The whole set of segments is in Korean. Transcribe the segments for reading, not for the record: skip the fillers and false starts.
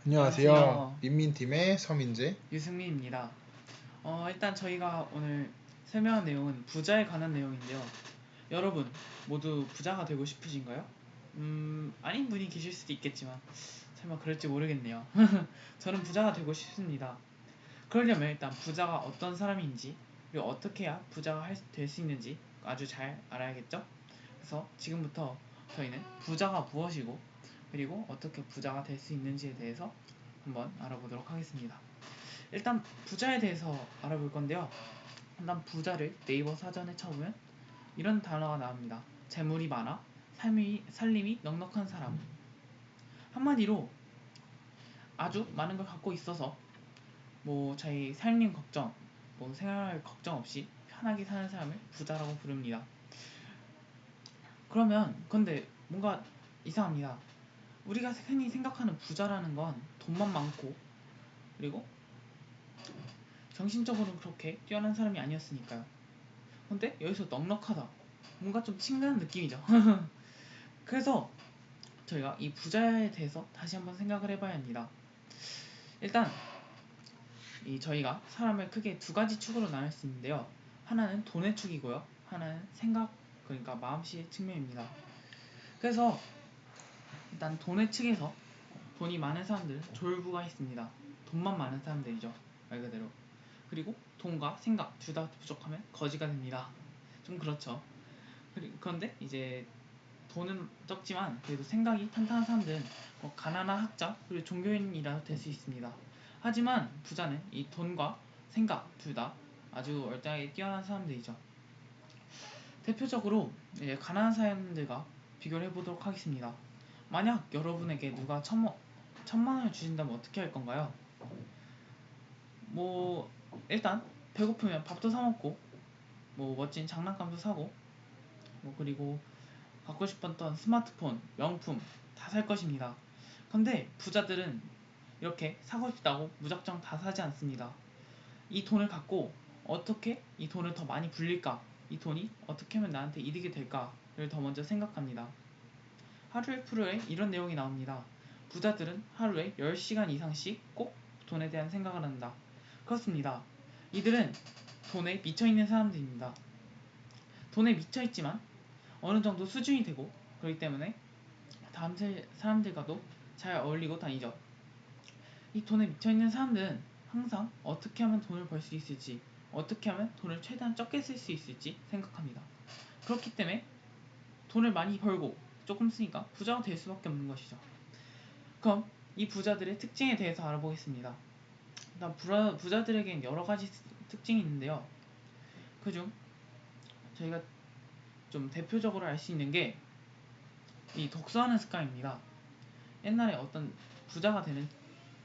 안녕하세요. 안녕하세요. 민민팀의 서민재. 유승민입니다. 일단 저희가 오늘 설명할 내용은 부자에 관한 내용인데요. 여러분, 모두 부자가 되고 싶으신가요? 아닌 분이 계실 수도 있겠지만, 설마 그럴지 모르겠네요. 저는 부자가 되고 싶습니다. 그러려면 일단 부자가 어떤 사람인지, 그리고 어떻게 해야 부자가 될 수 있는지 아주 잘 알아야겠죠? 그래서 지금부터 저희는 부자가 무엇이고, 그리고 어떻게 부자가 될 수 있는지에 대해서 한번 알아보도록 하겠습니다. 일단 부자에 대해서 알아볼 건데요. 일단 부자를 네이버 사전에 쳐보면 이런 단어가 나옵니다. 재물이 많아, 살림이 넉넉한 사람. 한마디로 아주 많은 걸 갖고 있어서 저희 살림 걱정, 생활 걱정 없이 편하게 사는 사람을 부자라고 부릅니다. 그러면 근데 뭔가 이상합니다. 우리가 흔히 생각하는 부자라는 건 돈만 많고, 그리고 정신적으로는 그렇게 뛰어난 사람이 아니었으니까요. 근데 여기서 넉넉하다, 뭔가 좀 친근한 느낌이죠. 그래서 저희가 이 부자에 대해서 다시 한번 생각을 해봐야 합니다. 일단 저희가 사람을 크게 두 가지 축으로 나눌 수 있는데요. 하나는 돈의 축이고요, 하나는 생각, 그러니까 마음씨의 측면입니다. 그래서 일단 돈의 측에서 돈이 많은 사람들은 졸부가 있습니다. 돈만 많은 사람들이죠, 말 그대로. 그리고 돈과 생각 둘 다 부족하면 거지가 됩니다. 좀 그렇죠. 그런데 이제 돈은 적지만 그래도 생각이 탄탄한 사람들은 가난한 학자, 그리고 종교인이라도 될 수 있습니다. 하지만 부자는 이 돈과 생각 둘 다 아주 얼짱하게 뛰어난 사람들이죠. 대표적으로 가난한 사람들과 비교를 해보도록 하겠습니다. 만약 여러분에게 누가 천만 원을 주신다면 어떻게 할 건가요? 뭐 일단 배고프면 밥도 사 먹고, 멋진 장난감도 사고, 그리고 갖고 싶었던 스마트폰, 명품 다 살 것입니다. 근데 부자들은 이렇게 사고 싶다고 무작정 다 사지 않습니다. 이 돈을 갖고 어떻게 이 돈을 더 많이 불릴까? 이 돈이 어떻게 하면 나한테 이득이 될까를 더 먼저 생각합니다. 하루의 프로에 이런 내용이 나옵니다. 부자들은 하루에 10시간 이상씩 꼭 돈에 대한 생각을 한다. 그렇습니다. 이들은 돈에 미쳐있는 사람들입니다. 돈에 미쳐있지만 어느 정도 수준이 되고, 그렇기 때문에 다음 사람들과도 잘 어울리고 다니죠. 이 돈에 미쳐있는 사람들은 항상 어떻게 하면 돈을 벌 수 있을지, 어떻게 하면 돈을 최대한 적게 쓸 수 있을지 생각합니다. 그렇기 때문에 돈을 많이 벌고 조금 쓰니까 부자가 될 수밖에 없는 것이죠. 그럼 이 부자들의 특징에 대해서 알아보겠습니다. 일단 부자들에겐 여러 가지 특징이 있는데요. 그중 저희가 좀 대표적으로 알 수 있는 게 이 독서하는 습관입니다. 옛날에 어떤 부자가 되는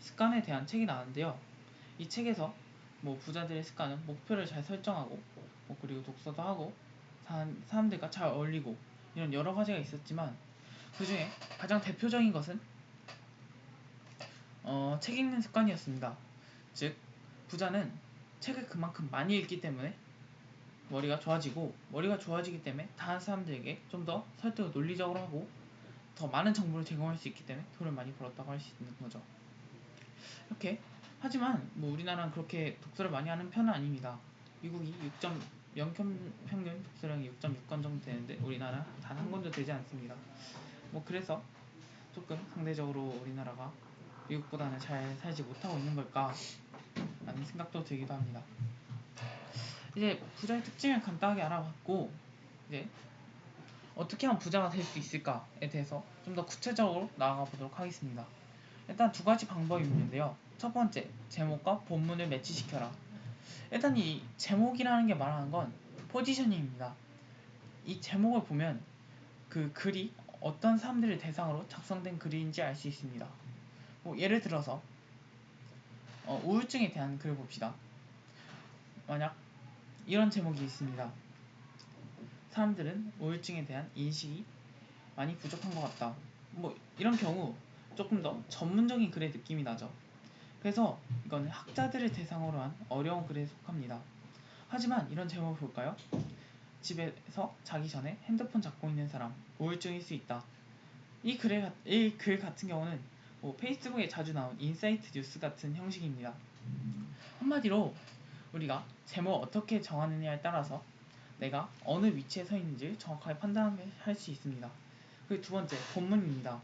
습관에 대한 책이 나왔는데요. 이 책에서 부자들의 습관은 목표를 잘 설정하고, 그리고 독서도 하고, 사람들과 잘 어울리고, 이런 여러 가지가 있었지만 그 중에 가장 대표적인 것은 책 읽는 습관이었습니다. 즉, 부자는 책을 그만큼 많이 읽기 때문에 머리가 좋아지기 때문에 다른 사람들에게 좀 더 설득을 논리적으로 하고 더 많은 정보를 제공할 수 있기 때문에 돈을 많이 벌었다고 할 수 있는 거죠. 이렇게 하지만 우리나라는 그렇게 독서를 많이 하는 편은 아닙니다. 미국이 6.0 평균 독서량이 6.6권 정도 되는데 우리나라 단 한 권도 되지 않습니다. 그래서 조금 상대적으로 우리나라가 미국보다는 잘 살지 못하고 있는 걸까 라는 생각도 들기도 합니다. 이제 부자의 특징을 간단하게 알아봤고, 이제 어떻게 하면 부자가 될 수 있을까에 대해서 좀 더 구체적으로 나아가 보도록 하겠습니다. 일단 두 가지 방법이 있는데요. 첫 번째, 제목과 본문을 매치시켜라. 일단 이 제목이라는 게 말하는 건 포지셔닝입니다. 이 제목을 보면 그 글이 어떤 사람들을 대상으로 작성된 글인지 알 수 있습니다. 예를 들어서 우울증에 대한 글을 봅시다. 만약 이런 제목이 있습니다. 사람들은 우울증에 대한 인식이 많이 부족한 것 같다. 이런 경우 조금 더 전문적인 글의 느낌이 나죠. 그래서 이거는 학자들을 대상으로 한 어려운 글에 속합니다. 하지만 이런 제목을 볼까요? 집에서 자기 전에 핸드폰 잡고 있는 사람, 우울증일 수 있다. 이 글 같은 경우는 뭐 페이스북에 자주 나온 인사이트 뉴스 같은 형식입니다. 한마디로 우리가 제목을 어떻게 정하느냐에 따라서 내가 어느 위치에 서 있는지 정확하게 판단할 수 있습니다. 그리고 두 번째, 본문입니다.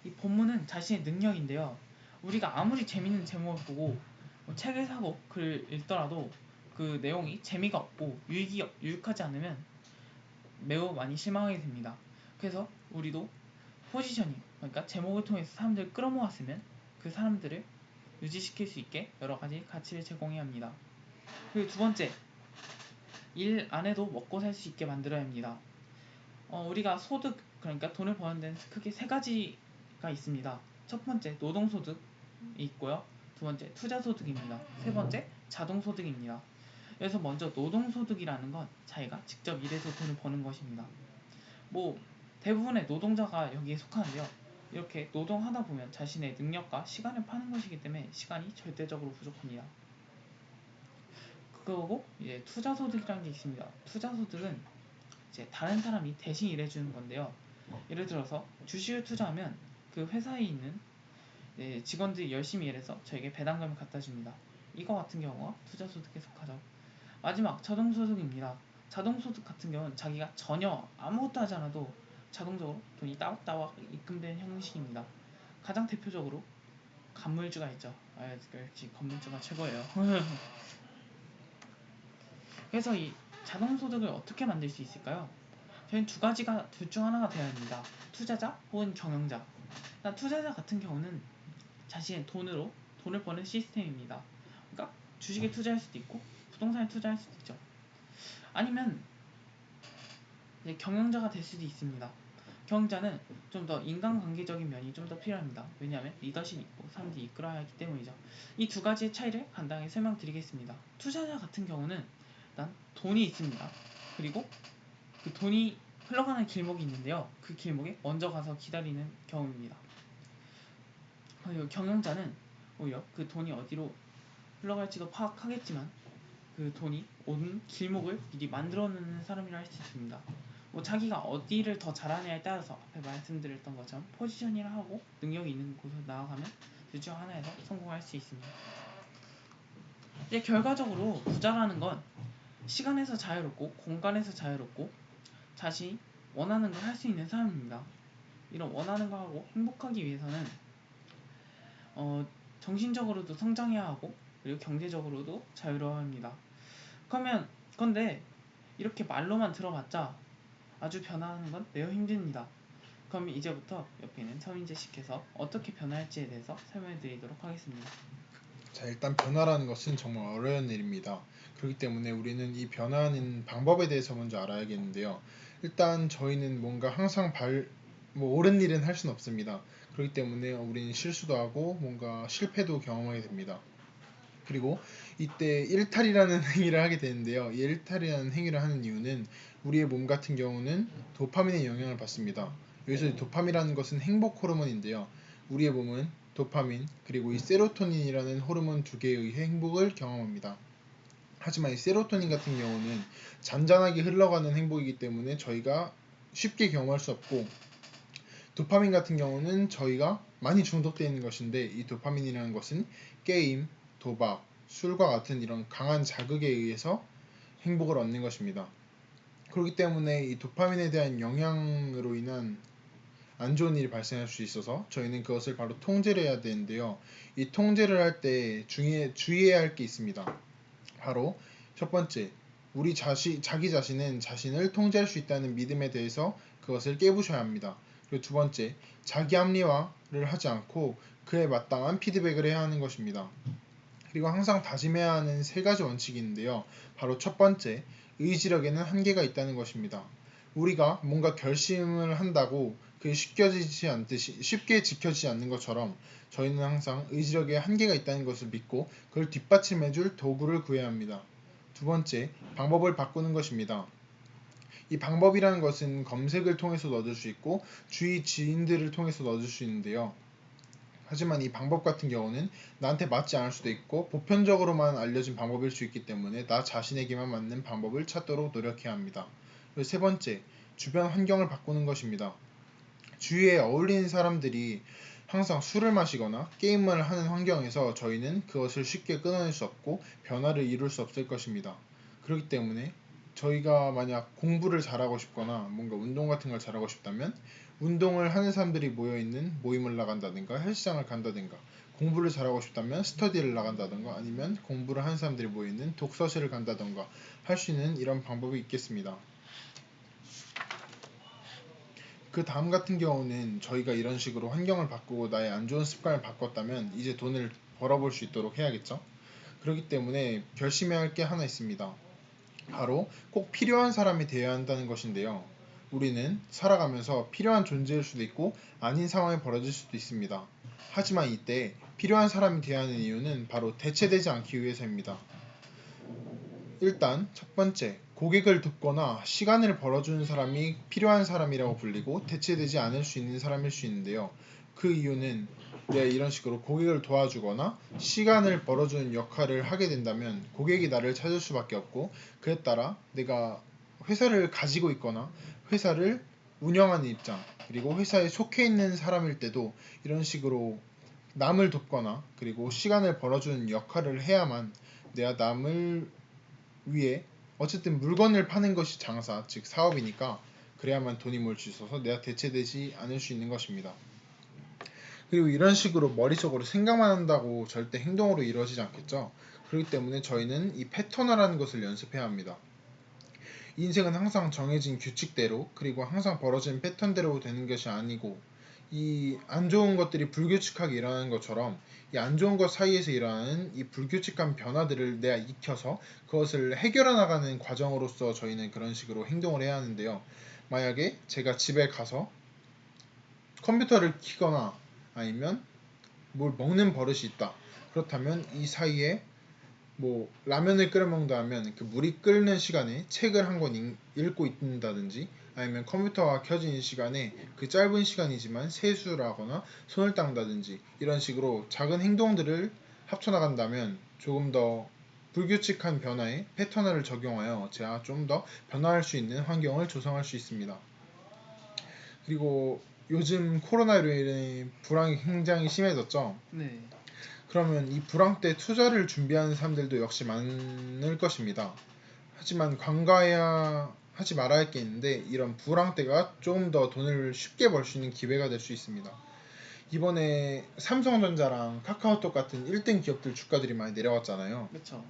이 본문은 자신의 능력인데요. 우리가 아무리 재밌는 제목을 보고 뭐 책을 사고 글을 읽더라도 그 내용이 재미가 없고 유익하지 않으면 매우 많이 실망하게 됩니다. 그래서 우리도 포지셔닝, 그러니까 제목을 통해서 사람들을 끌어모았으면 그 사람들을 유지시킬 수 있게 여러 가지 가치를 제공해야 합니다. 그리고 두 번째, 일 안 해도 먹고 살 수 있게 만들어야 합니다. 우리가 소득, 그러니까 돈을 버는 데는 크게 세 가지가 있습니다. 첫 번째, 노동소득이 있고요. 두 번째, 투자소득입니다. 세 번째, 자동소득입니다. 그래서 먼저 노동소득이라는 건 자기가 직접 일해서 돈을 버는 것입니다. 뭐 대부분의 노동자가 여기에 속하는데요. 이렇게 노동하다 보면 자신의 능력과 시간을 파는 것이기 때문에 시간이 절대적으로 부족합니다. 그거고 이제 투자소득이라는 게 있습니다. 투자소득은 이제 다른 사람이 대신 일해주는 건데요. 예를 들어서 주식을 투자하면 그 회사에 있는 직원들이 열심히 일해서 저에게 배당금을 갖다 줍니다. 이거 같은 경우가 투자소득에 속하죠. 마지막, 자동소득입니다. 자동소득 같은 경우는 자기가 전혀 아무것도 하지 않아도 자동적으로 돈이 따박따박 입금되는 형식입니다. 가장 대표적으로 간물주가 있죠. 역시 건물주가 최고예요. 그래서 이 자동소득을 어떻게 만들 수 있을까요? 저희는 둘 중 하나가 되어야 합니다. 투자자 혹은 경영자. 투자자 같은 경우는 자신의 돈을 버는 시스템입니다. 그러니까 주식에 투자할 수도 있고 부동산에 투자할 수도 있죠. 아니면 경영자가 될 수도 있습니다. 경영자는 좀 더 인간관계적인 면이 좀 더 필요합니다. 왜냐하면 리더십이 있고 사람들이 이끌어야 하기 때문이죠. 이 두 가지의 차이를 간단하게 설명드리겠습니다. 투자자 같은 경우는 일단 돈이 있습니다. 그리고 그 돈이 흘러가는 길목이 있는데요. 그 길목에 먼저 가서 기다리는 경우입니다. 그리고 경영자는 오히려 그 돈이 어디로 흘러갈지도 파악하겠지만 그 돈이 오는 길목을 미리 만들어 놓는 사람이라 할 수 있습니다. 뭐 자기가 어디를 더 잘하냐에 따라서 앞에 말씀드렸던 것처럼 포지션이라 하고 능력이 있는 곳으로 나아가면 둘 중 하나에서 성공할 수 있습니다. 이제 결과적으로 부자라는 건 시간에서 자유롭고 공간에서 자유롭고 자신이 원하는 걸 할 수 있는 사람입니다. 이런 원하는 거 하고 행복하기 위해서는 정신적으로도 성장해야 하고 그리고 경제적으로도 자유로워야 합니다. 그런데 이렇게 말로만 들어봤자 아주 변화하는 건 매우 힘듭니다. 그럼 이제부터 옆에 있는 서민재 씨께서 어떻게 변화할지에 대해서 설명해 드리도록 하겠습니다. 자, 일단 변화라는 것은 정말 어려운 일입니다. 그렇기 때문에 우리는 이 변화하는 방법에 대해서 먼저 알아야겠는데요. 일단 저희는 뭔가 항상 옳은 일은 할 수는 없습니다. 그렇기 때문에 우리는 실수도 하고 뭔가 실패도 경험하게 됩니다. 그리고 이때 일탈이라는 행위를 하게 되는데요. 이 일탈이라는 행위를 하는 이유는 우리의 몸 같은 경우는 도파민의 영향을 받습니다. 여기서 도파민이라는 것은 행복 호르몬인데요. 우리의 몸은 도파민 그리고 이 세로토닌이라는 호르몬 두 개에 의해 행복을 경험합니다. 하지만 이 세로토닌 같은 경우는 잔잔하게 흘러가는 행복이기 때문에 저희가 쉽게 경험할 수 없고, 도파민 같은 경우는 저희가 많이 중독되어 있는 것인데, 이 도파민이라는 것은 게임, 도박, 술과 같은 이런 강한 자극에 의해서 행복을 얻는 것입니다. 그렇기 때문에 이 도파민에 대한 영향으로 인한 안 좋은 일이 발생할 수 있어서 저희는 그것을 바로 통제를 해야 되는데요. 이 통제를 할 때 주의해야 할 게 있습니다. 바로 첫 번째, 자기 자신은 자신을 통제할 수 있다는 믿음에 대해서 그것을 깨부셔야 합니다. 그리고 두 번째, 자기 합리화를 하지 않고 그에 마땅한 피드백을 해야 하는 것입니다. 그리고 항상 다짐해야 하는 세 가지 원칙이 있는데요. 바로 첫 번째, 의지력에는 한계가 있다는 것입니다. 우리가 뭔가 결심을 한다고 그게 쉽게 지켜지지 않는 것처럼 저희는 항상 의지력에 한계가 있다는 것을 믿고 그걸 뒷받침해줄 도구를 구해야 합니다. 두 번째, 방법을 바꾸는 것입니다. 이 방법이라는 것은 검색을 통해서 얻을 수 있고 주위 지인들을 통해서 얻을 수 있는데요. 하지만 이 방법 같은 경우는 나한테 맞지 않을 수도 있고 보편적으로만 알려진 방법일 수 있기 때문에 나 자신에게만 맞는 방법을 찾도록 노력해야 합니다. 그리고 세 번째, 주변 환경을 바꾸는 것입니다. 주위에 어울리는 사람들이 항상 술을 마시거나 게임을 하는 환경에서 저희는 그것을 쉽게 끊어낼 수 없고 변화를 이룰 수 없을 것입니다. 그렇기 때문에 저희가 만약 공부를 잘하고 싶거나 뭔가 운동 같은 걸 잘하고 싶다면 운동을 하는 사람들이 모여있는 모임을 나간다든가 헬스장을 간다든가, 공부를 잘하고 싶다면 스터디를 나간다든가, 아니면 공부를 하는 사람들이 모여있는 독서실을 간다든가 할 수 있는 이런 방법이 있겠습니다. 그 다음 같은 경우는 저희가 이런 식으로 환경을 바꾸고 나의 안 좋은 습관을 바꿨다면 이제 돈을 벌어볼 수 있도록 해야겠죠. 그렇기 때문에 결심해야 할 게 하나 있습니다. 바로 꼭 필요한 사람이 되어야 한다는 것인데요. 우리는 살아가면서 필요한 존재일 수도 있고 아닌 상황이 벌어질 수도 있습니다. 하지만 이때 필요한 사람이 되어야 하는 이유는 바로 대체되지 않기 위해서입니다. 일단 첫 번째, 고객을 돕거나 시간을 벌어주는 사람이 필요한 사람이라고 불리고 대체되지 않을 수 있는 사람일 수 있는데요. 그 이유는 내가 이런 식으로 고객을 도와주거나 시간을 벌어주는 역할을 하게 된다면 고객이 나를 찾을 수밖에 없고, 그에 따라 내가 회사를 가지고 있거나 회사를 운영하는 입장, 그리고 회사에 속해 있는 사람일 때도 이런 식으로 남을 돕거나 그리고 시간을 벌어주는 역할을 해야만 내가 남을 위에, 어쨌든 물건을 파는 것이 장사, 즉 사업이니까 그래야만 돈이 모일 수 있어서 내가 대체되지 않을 수 있는 것입니다. 그리고 이런 식으로 머릿속으로 생각만 한다고 절대 행동으로 이루어지지 않겠죠. 그렇기 때문에 저희는 이 패턴화라는 것을 연습해야 합니다. 인생은 항상 정해진 규칙대로, 그리고 항상 벌어진 패턴대로 되는 것이 아니고, 이 안 좋은 것들이 불규칙하게 일어나는 것처럼 이 안 좋은 것 사이에서 일어나는 이 불규칙한 변화들을 내가 익혀서 그것을 해결해 나가는 과정으로서 저희는 그런 식으로 행동을 해야 하는데요. 만약에 제가 집에 가서 컴퓨터를 켜거나 아니면 뭘 먹는 버릇이 있다. 그렇다면 이 사이에 뭐 라면을 끓여 먹는다면 그 물이 끓는 시간에 책을 한 권 읽고 있는다든지, 아니면 컴퓨터가 켜진 시간에 그 짧은 시간이지만 세수를 하거나 손을 닦는다든지, 이런 식으로 작은 행동들을 합쳐나간다면 조금 더 불규칙한 변화에 패턴화를 적용하여 제가 좀 더 변화할 수 있는 환경을 조성할 수 있습니다. 그리고 요즘 코로나로 인해 불황이 굉장히 심해졌죠. 네. 그러면 이 불황 때 투자를 준비하는 사람들도 역시 많을 것입니다. 하지만 간과해야 하지 말아야 할 게 있는데, 이런 불황 때가 조금 더 돈을 쉽게 벌 수 있는 기회가 될 수 있습니다. 이번에 삼성전자랑 카카오톡 같은 1등 기업들 주가들이 많이 내려왔잖아요. 그렇죠.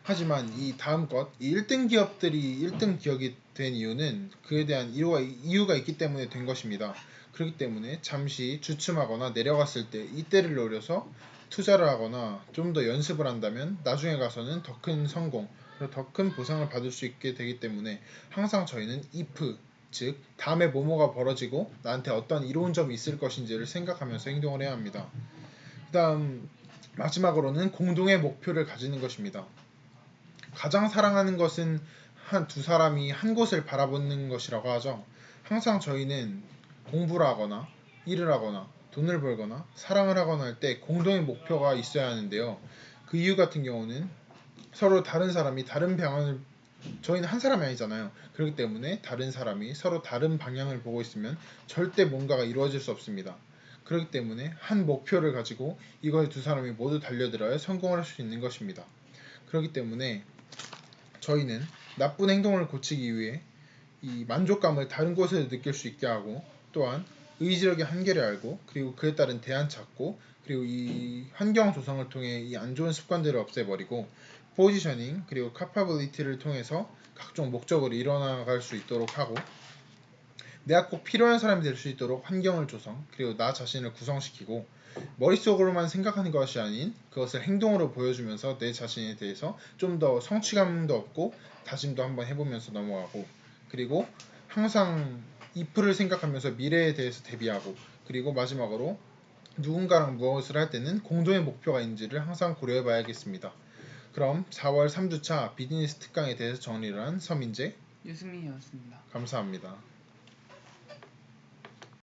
하지만 이 다음 이 1등 기업들이 1등 기업이 된 이유는 그에 대한 이유가 있기 때문에 된 것입니다. 그렇기 때문에 잠시 주춤하거나 내려갔을 때 이때를 노려서 투자를 하거나 좀 더 연습을 한다면 나중에 가서는 더 큰 성공, 더 큰 보상을 받을 수 있게 되기 때문에 항상 저희는 if, 즉 다음에 뭐뭐가 벌어지고 나한테 어떤 이로운 점이 있을 것인지를 생각하면서 행동을 해야 합니다. 그 다음 마지막으로는 공동의 목표를 가지는 것입니다. 가장 사랑하는 것은 한 두 사람이 한 곳을 바라보는 것이라고 하죠. 항상 저희는 공부를 하거나 일을 하거나 돈을 벌거나 사랑을 하거나 할 때 공동의 목표가 있어야 하는데요. 그 이유 같은 경우는 서로 다른 사람이 다른 방향을, 저희는 한 사람이 아니잖아요. 그렇기 때문에 다른 사람이 서로 다른 방향을 보고 있으면 절대 뭔가가 이루어질 수 없습니다. 그렇기 때문에 한 목표를 가지고 이거에 두 사람이 모두 달려들어야 성공을 할 수 있는 것입니다. 그렇기 때문에 저희는 나쁜 행동을 고치기 위해 이 만족감을 다른 곳에서 느낄 수 있게 하고, 또한 의지력의 한계를 알고 그리고 그에 따른 대안 찾고, 그리고 이 환경 조성을 통해 이 안 좋은 습관들을 없애버리고, 포지셔닝 그리고 카파빌리티를 통해서 각종 목적을 이뤄나갈 수 있도록 하고, 내가 꼭 필요한 사람이 될 수 있도록 환경을 조성, 그리고 나 자신을 구성시키고, 머릿속으로만 생각하는 것이 아닌 그것을 행동으로 보여주면서 내 자신에 대해서 좀 더 성취감도 얻고 다짐도 한번 해보면서 넘어가고, 그리고 항상 if를 생각하면서 미래에 대해서 대비하고, 그리고 마지막으로 누군가랑 무엇을 할 때는 공동의 목표가 있는지를 항상 고려해 봐야겠습니다. 그럼 4월 3주차 비즈니스 특강에 대해서 정리를 한 서민재, 유승민이었습니다. 감사합니다.